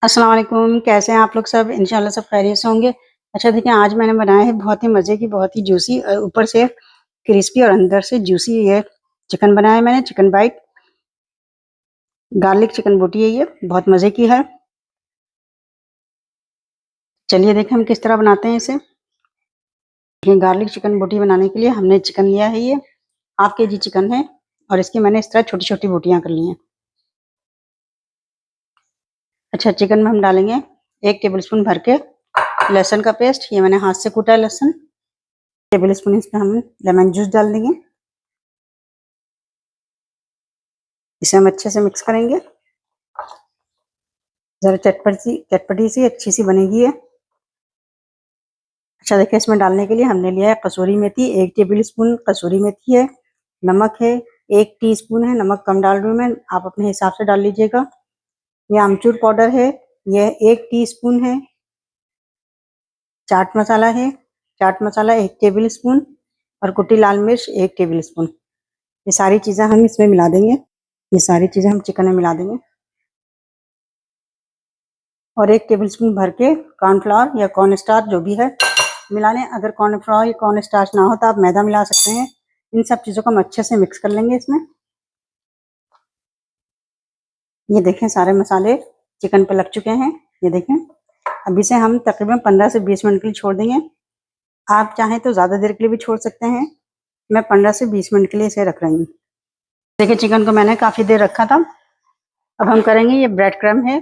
अस्सलाम वालेकुम, कैसे हैं आप लोग सब? इंशाल्लाह सब खैरियत से होंगे। अच्छा देखिए, आज मैंने बनाया है बहुत ही मज़े की, बहुत ही जूसी ऊपर से क्रिस्पी और अंदर से जूसी ये चिकन बनाया है मैंने, चिकन बाइट। गार्लिक चिकन बोटी है ये, बहुत मज़े की है। चलिए देखें हम किस तरह बनाते हैं इसे। ये गार्लिक चिकन बोटी बनाने के लिए हमने चिकन लिया है ये, हाफ केजी चिकन है और इसकी मैंने इस तरह छोटी-छोटी बोटियाँ कर ली हैं। अच्छा, चिकन में हम डालेंगे 1 टेबलस्पून भर के लहसुन का पेस्ट, ये मैंने हाथ से कूटा है लहसुन। टेबलस्पून इसमें हम लेमन जूस डाल देंगे। इसे हम अच्छे से मिक्स करेंगे। ज़रा चटपटी सी अच्छी सी बनेगी ये। अच्छा देखिए, इसमें डालने के लिए हमने लिया है कसूरी मेथी, 1 टेबलस्पून कसूरी मेथी है, नमक है, 1 टीस्पून है, नमक कम डाल रही हूँ मैं, आप अपने हिसाब से डाल लीजिएगा। ये अमचूर पाउडर है, ये 1 टीस्पून है। चाट मसाला 1 टेबलस्पून और कुटी लाल मिर्च 1 टेबलस्पून। ये सारी चीज़ें हम इसमें मिला देंगे। ये सारी चीज़ें हम चिकन में मिला देंगे और 1 टेबलस्पून भर के कॉर्नफ्लोर या कॉर्नस्टार्च जो भी है मिला लें। अगर कॉर्नफ्लोर या कॉर्नस्टार्च ना हो तो आप मैदा मिला सकते हैं। इन सब चीज़ों को हम अच्छे से मिक्स कर लेंगे इसमें। ये देखें, सारे मसाले चिकन पे लग चुके हैं। ये देखें, अब इसे हम तकरीबन 15 से 20 मिनट के लिए छोड़ देंगे। आप चाहें तो ज़्यादा देर के लिए भी छोड़ सकते हैं। मैं 15 से 20 मिनट के लिए इसे रख रही हूँ। देखिए, चिकन को मैंने काफ़ी देर रखा था। अब हम करेंगे, ये ब्रेड क्रम्ब है।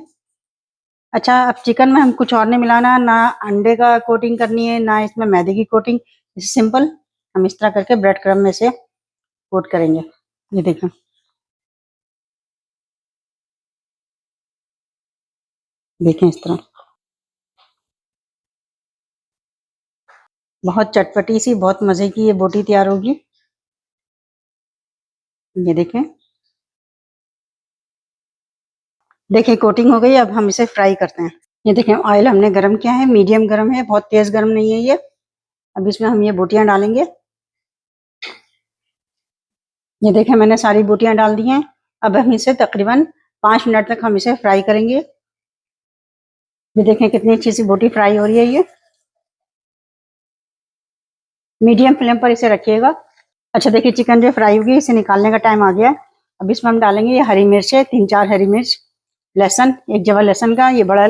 अच्छा, अब चिकन में हम कुछ और नहीं मिलाना, ना अंडे का कोटिंग करनी है, ना इसमें मैदे की कोटिंग। इसे सिंपल हम इस तरह करके ब्रेड क्रम्ब में से कोट करेंगे। ये देखें, देखें इस तरह बहुत चटपटी सी, बहुत मज़े की ये बोटी तैयार होगी। ये देखें, देखिए कोटिंग हो गई। अब हम इसे फ्राई करते हैं। ये देखें, ऑयल हमने गरम किया है, मीडियम गरम है, बहुत तेज़ गरम नहीं है ये। अब इसमें हम ये बोटियाँ डालेंगे। ये देखें, मैंने सारी बोटियाँ डाल दी हैं। अब हम इसे तकरीबन 5 मिनट तक हम इसे फ्राई करेंगे। ये देखें, कितनी अच्छी सी बोटी फ्राई हो रही है ये। मीडियम फ्लेम पर इसे रखिएगा। अच्छा देखिए, चिकन जो फ्राई होगी, इसे निकालने का टाइम आ गया है। अब इसमें हम डालेंगे ये हरी मिर्च है, 3-4 हरी मिर्च, लहसुन, 1 जवा लहसुन का, ये बड़ा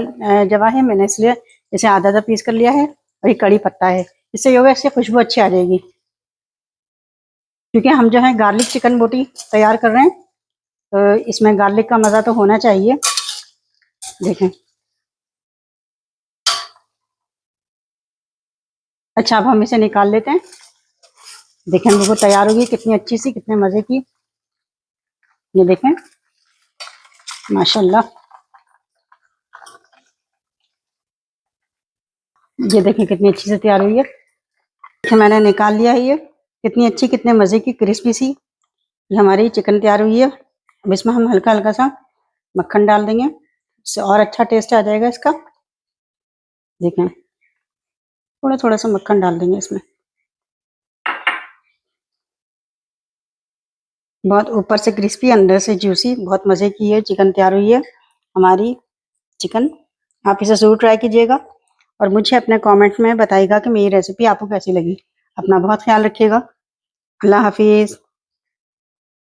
जवा है, मैंने इसलिए इसे आधा पीस कर लिया है। और ये कड़ी पत्ता है। इससे ये होगा, इससे खुशबू अच्छी आ जाएगी। क्योंकि हम जो है गार्लिक चिकन बोटी तैयार कर रहे हैं, तो इसमें गार्लिक का मज़ा तो होना चाहिए। देखें, अच्छा अब हम इसे निकाल लेते हैं। देखें, वो तैयार होगी कितनी अच्छी सी, कितने मज़े की। ये देखें, माशाल्लाह। ये देखें, कितनी अच्छी से तैयार हुई है। मैंने निकाल लिया है ये। कितनी अच्छी, कितने मज़े की क्रिस्पी सी ये हमारी चिकन तैयार हुई है। अब इसमें हम हल्का हल्का सा मक्खन डाल देंगे, इससे और अच्छा टेस्ट आ जाएगा इसका। देखें, थोड़ा थोड़ा सा मक्खन डाल देंगे इसमें। बहुत ऊपर से क्रिस्पी, अंदर से जूसी, बहुत मज़े की ये चिकन तैयार हुई है हमारी चिकन। आप इसे ज़रूर ट्राई कीजिएगा और मुझे अपने कमेंट में बताइएगा कि मेरी रेसिपी आपको कैसी लगी। अपना बहुत ख्याल रखिएगा। अल्लाह हाफिज़।